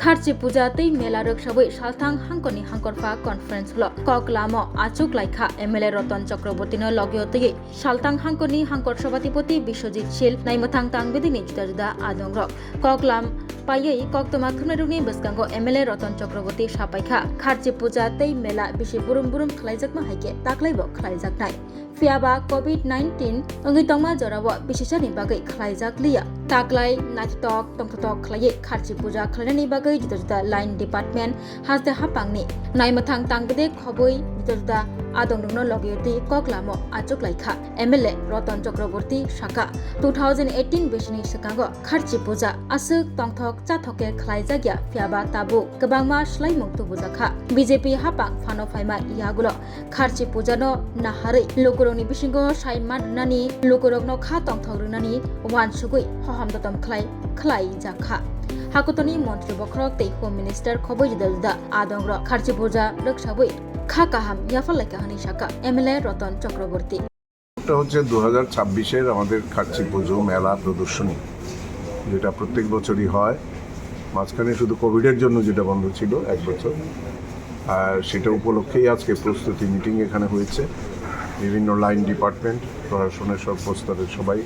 খারচি পূজা তৈ মেলা রোকসাবই সালথাং হাঙ্কনি হাঙ্করফা conference hall ককলামো আচুক লাইখা MLA Ratan চক্রবর্তীনো লগিও তৈ সালথাং হাঙ্কনি হাঙ্কর সভাধিপতি বিশ্বজিৎ শীল নাইমথাং তাংবেদিনি जुदा जुदा आदंग्रक ककलाम पायै कक्तमा थुनारुनि बसकांगो एमएलए रतन चक्रवर्ती सापाइखा खारचि पूजा तै मेला बिसि बुरुम बुरुम खलाइजाकमा हाइके ताक्लाइबो खलाइजाकनाय फियाबा कोविड-19 अंगै तंगमा जराबो बिसिसानि बागै खलाइजाकलिया ताक्लाइ नाथितक तंथतक खलायै खारचि पूजा खलायनायनि बागै जुदा जुदा लाइन डिपार्टमेन्ट हाजदे हापांनि नाइमथां तांबेदे खबै जुदा जुदा आदंगनो लगियति ककलामो आचुक लाइखा एमएलए रतन चक्रवर्ती साका 2018 बेसिनि सिगाङाव खारचि पूजा आसुक तंथक चाथके खलाइजागिया फियाबा ताबु गोबांमा स्लाइमुं तुबुजाखा बीजेपी हापां फानो फाइमा इयागुलो खारचि पूजानो नाहारै लोकरनि बिसिंगो साइमान रनानि लोकरकनो खा तंथक रनानि वानसुगै हहामदतम खलाइ जाखा हाकुतनि मन्त्री बख्रक तै होम मिनिस्टार खबै जुदा जुदा आदंग्र खारचि पूजा रक्षाबै खा काहाम याफालाइका हानि साका एमएलए रतन चक्रवर्ती এটা হচ্ছে 2026-এর আমাদের খারচি পুজো মেলা প্রদর্শনী, যেটা প্রত্যেক বছরই হয়। মাঝখানে শুধু কোভিডের জন্য যেটা বন্ধ ছিল এক বছর, আর সেটা উপলক্ষেই আজকে প্রস্তুতি মিটিং এখানে হয়েছে। বিভিন্ন লাইন ডিপার্টমেন্ট, প্রশাসনের সব স্তরের সবাই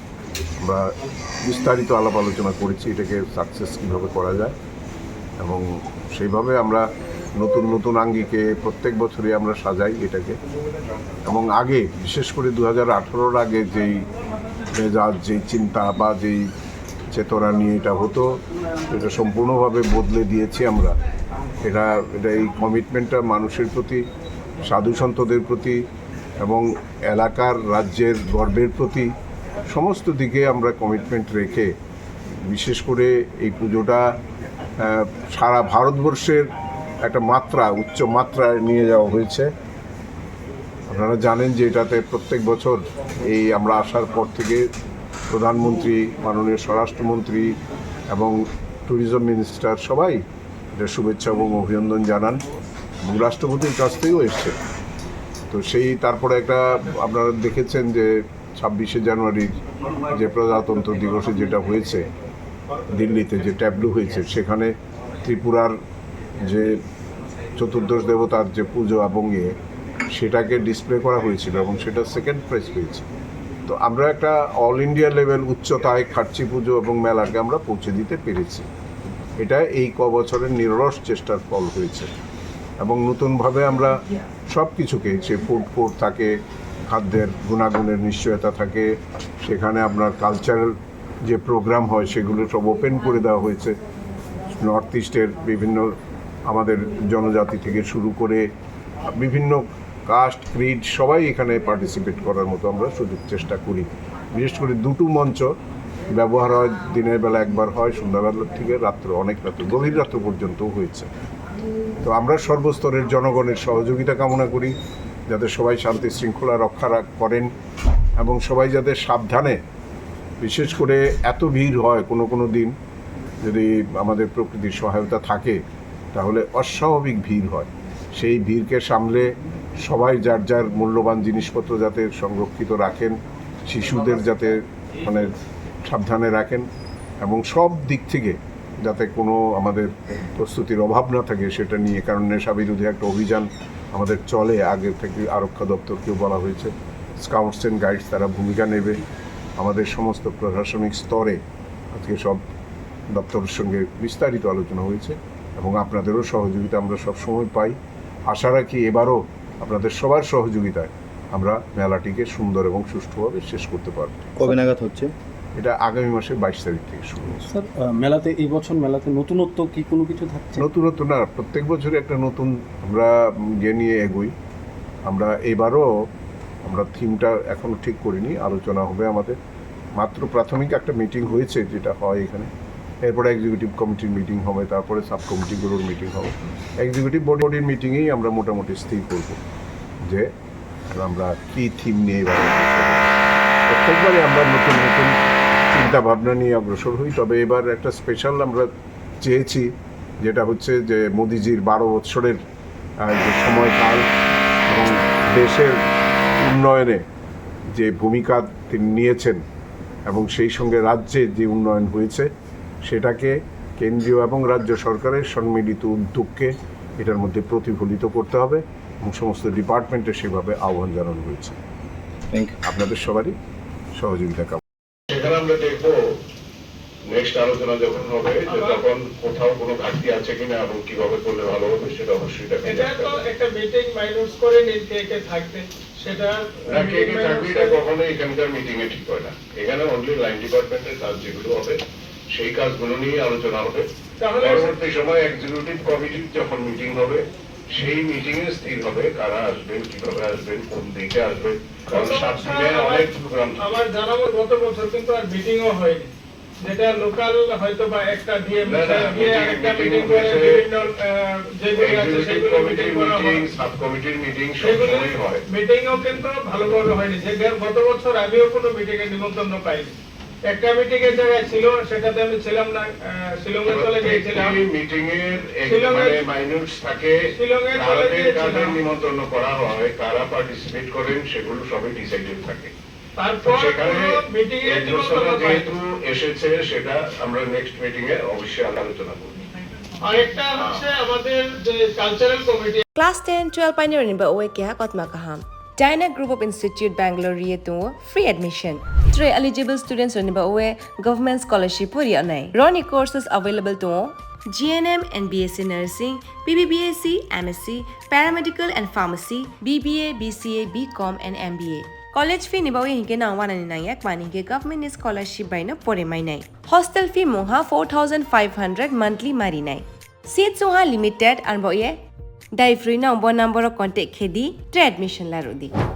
আমরা বিস্তারিত আলাপ আলোচনা করেছি এটাকে সাকসেস কীভাবে করা যায়, এবং সেইভাবে আমরা নতুন নতুন আঙ্গিকে প্রত্যেক বছরই আমরা সাজাই এটাকে। এবং আগে বিশেষ করে 2018-র আগে যেই মেজাজ, যেই চিন্তা বা যেই চেতনা নিয়ে এটা হতো, এটা সম্পূর্ণভাবে বদলে দিয়েছি আমরা। এটা এই কমিটমেন্টটা মানুষের প্রতি, সাধু সন্তদের প্রতি এবং এলাকার রাজ্যের গর্বের প্রতি সমস্ত দিকে আমরা কমিটমেন্ট রেখে বিশেষ করে এই পুজোটা সারা ভারতবর্ষের একটা মাত্রা, উচ্চ মাত্রায় নিয়ে যাওয়া হয়েছে। আপনারা জানেন যে এটাতে প্রত্যেক বছর এই আমরা আসার পর থেকে প্রধানমন্ত্রী, মাননীয় স্বরাষ্ট্রমন্ত্রী এবং ট্যুরিজম মিনিস্টার সবাই এটা শুভেচ্ছা এবং অভিনন্দন জানান, এবং রাষ্ট্রপতির কাছ থেকেও এসছে। তো সেই তারপরে একটা আপনারা দেখেছেন যে 26শে জানুয়ারির যে প্রজাতন্ত্র দিবসে যেটা হয়েছে দিল্লিতে, যে ট্যাবলু হয়েছে, সেখানে ত্রিপুরার যে চতুর্দশ দেবতার যে পুজো এবং সেটাকে ডিসপ্লে করা হয়েছিল এবং সেটা সেকেন্ড প্রাইজ পেয়েছে। তো আমরা একটা অল ইন্ডিয়া লেভেল উচ্চতায় খারচি পুজো এবং মেলাকে আমরা পৌঁছে দিতে পেরেছি। এটা এই বছরের নিরলস চেষ্টার ফল হয়েছে, এবং নতুনভাবে আমরা সব কিছুকে, সে ফুড কোর্ট থাকে, খাদ্যের গুণাগুণের নিশ্চয়তা থাকে, সেখানে আপনার কালচারাল যে প্রোগ্রাম হয় সেগুলো সব ওপেন করে দেওয়া হয়েছে। নর্থ ইস্টের বিভিন্ন আমাদের জনজাতি থেকে শুরু করে বিভিন্ন কাস্ট, ক্রিড সবাই এখানে পার্টিসিপেট করার মতো আমরা সুযোগ চেষ্টা করি। বিশেষ করে দুটো মঞ্চ ব্যবহার হয়, দিনের বেলা একবার হয়, সন্ধ্যাবেলার থেকে রাত্র, অনেক রাত্র, গভীর রাত্র পর্যন্তও হয়েছে। তো আমরা সর্বস্তরের জনগণের সহযোগিতা কামনা করি, যাতে সবাই শান্তি শৃঙ্খলা রক্ষা করেন এবং সবাই যাতে সাবধানে, বিশেষ করে এত ভিড় হয় কোনো দিন যদি আমাদের প্রকৃতির সহায়তা থাকে তাহলে অস্বাভাবিক ভিড় হয়। সেই ভিড়কে সামলে সবাই যার যার মূল্যবান জিনিসপত্র যাতে সংরক্ষিত রাখেন, শিশুদের যাতে সাবধানে রাখেন, এবং সব দিক থেকে যাতে কোনো আমাদের প্রস্তুতির অভাব না থাকে সেটা নিয়ে। কারণ নেশা বিরোধী একটা অভিযান আমাদের চলে, আগে থেকে আরক্ষা দপ্তরকেও বলা হয়েছে, স্কাউটস অ্যান্ড গাইডস তারা ভূমিকা নেবে। আমাদের সমস্ত প্রশাসনিক স্তরে আজকে সব দপ্তরের সঙ্গে বিস্তারিত আলোচনা হয়েছে, এবং আপনাদেরও সহযোগিতা আমরা সবসময় পাই। আশা রাখি এবারও আপনাদের সবার সহযোগিতায় আমরা মেলাটিকে সুন্দর এবং সুষ্ঠুভাবে শেষ করতে পারব। কবে নাগাদ হচ্ছে এটা? আগামী মাসের 22 তারিখ থেকে শুরু হচ্ছে। স্যার, মেলাতে এই বছর মেলাতে নতুনত্ব কি কোনো কিছু থাকছে? নতুনত্ব না, প্রত্যেক বছরই একটা নতুন আমরা নিয়ে এগোই। আমরা এবারও আমরা থিমটা এখনও ঠিক করিনি, আলোচনা হবে আমাদের। মাত্র প্রাথমিক একটা মিটিং হয়েছে যেটা হয় এখানে, এরপরে এক্সিকিউটিভ কমিটির মিটিং হবে, তারপরে সাব কমিটিগুলোর মিটিং হবে। এক্সিকিউটিভ বডির মিটিংয়েই আমরা মোটামুটি স্থির করব যে আমরা কী থিম নিয়ে এবার। প্রত্যেকবারই আমরা নতুন নতুন চিন্তা ভাবনা নিয়ে অগ্রসর হই, তবে এবার একটা স্পেশাল আমরা চেয়েছি, যেটা হচ্ছে যে মোদিজির 12 বৎসরের যে সময়কাল এবং দেশের উন্নয়নে যে ভূমিকা তিনি নিয়েছেন এবং সেই সঙ্গে রাজ্যে যে উন্নয়ন হয়েছে সেটাকে কেন্দ্রীয় এবং রাজ্য সরকারের সম্মিলিত উদ্যোগকে এটার মধ্যে প্রতিফলিত করতে হবে এবং সমস্ত ডিপার্টমেন্টে সেভাবে আহ্বান জানানো হয়েছে। Thank you. আপনাদের সবারই সহযোগিতা কামনা। সেখানে আমরা দেখবো নেক্সট আলোচনা যখন হবে যে তখন কোথাও কোনো ঘাটতি আছে কিনা এবং কিভাবে করলে ভালো হবে সেটা অবশ্যই দেখা এটা তো একটা মিটিং মাইনাস করে নিন কে কে থাকবে সেটা না কে কে থাকবে এটা কখনো এখানকার মিটিং এ ঠিক হয় না। এখানে অনলি লাইন ডিপার্টমেন্টের কাজ যেগুলো হবে সেই কাজগুলো নিয়ে আলোচনা হবে। তাহলে- পরবর্তী সময় এক্সিকিউটিভ কমিটির যখন মিটিং হবে সেই মিটিং এ স্থির হবে কারা আসবেন, কিভাবে আসবেন, কোন দিকে আসবেন, কারণ 7 দিনে অনেক প্রোগ্রাম। আমার জানা মতে গত বছর কিন্তু আর মিটিংও হয়নি, যেটা লোকাল হয়তো বা একটা ডিএম না, না, দিয়ে একটা meeting মিটিং করে হয়েছে। বিভিন্ন যেগুলো আছে এক্সিকিউটিভ সেগুলো মিটিং কমিটির করা হয়। মিটিং, সাব কমিটির মিটিং সেগুলো সবসময় হয়। মিটিংও কিন্তু ভালোভাবে হয়নি। যে গত বছর আমিও কোনো মিটিং এর নিমন্ত্রণ পাইনি। একটা মিটিং এর জায়গায় ছিল, সেটাতে আমি ছিলাম না, শিলংয়ে চলে গিয়েছিলাম। মিটিং এর শিলংয়ের- মানে মাইনুটস থাকে, শিলংয়ে চলে কাদের গিয়েছিলাম। কাদের নিমন্ত্রণ করা হয়, কারা পার্টিসিপেট করেন, সেগুলো সবই ডিসাইডেড থাকে। তারপর সেখানে মিটিং এর এই নিমন্ত্রণ ঘোষণা পাইনি। যেহেতু এসেছে সেটা আমরা নেক্সট মিটিং এ অবশ্যই আলোচনা করব। আরেকটা হচ্ছে আমাদের যে cultural committee Class 10-12 pioneering ba oe kya kotma kaham. Dyna Group of Institute Bangalore to free admission. 3 eligible students on ba oe government scholarship puri anai. Roni courses available to GNM and BSc Nursing, BBBSc, MSc, Paramedical and Pharmacy, BBA, BCA, BCom and MBA. College fee ni ba oe hinke na 199 mani ke government scholarship by na pore mai nai. Hostel fee moha 4500 monthly mari nai. Seats oha limited and ba oe Dai free na number contact khedi admission la rodi.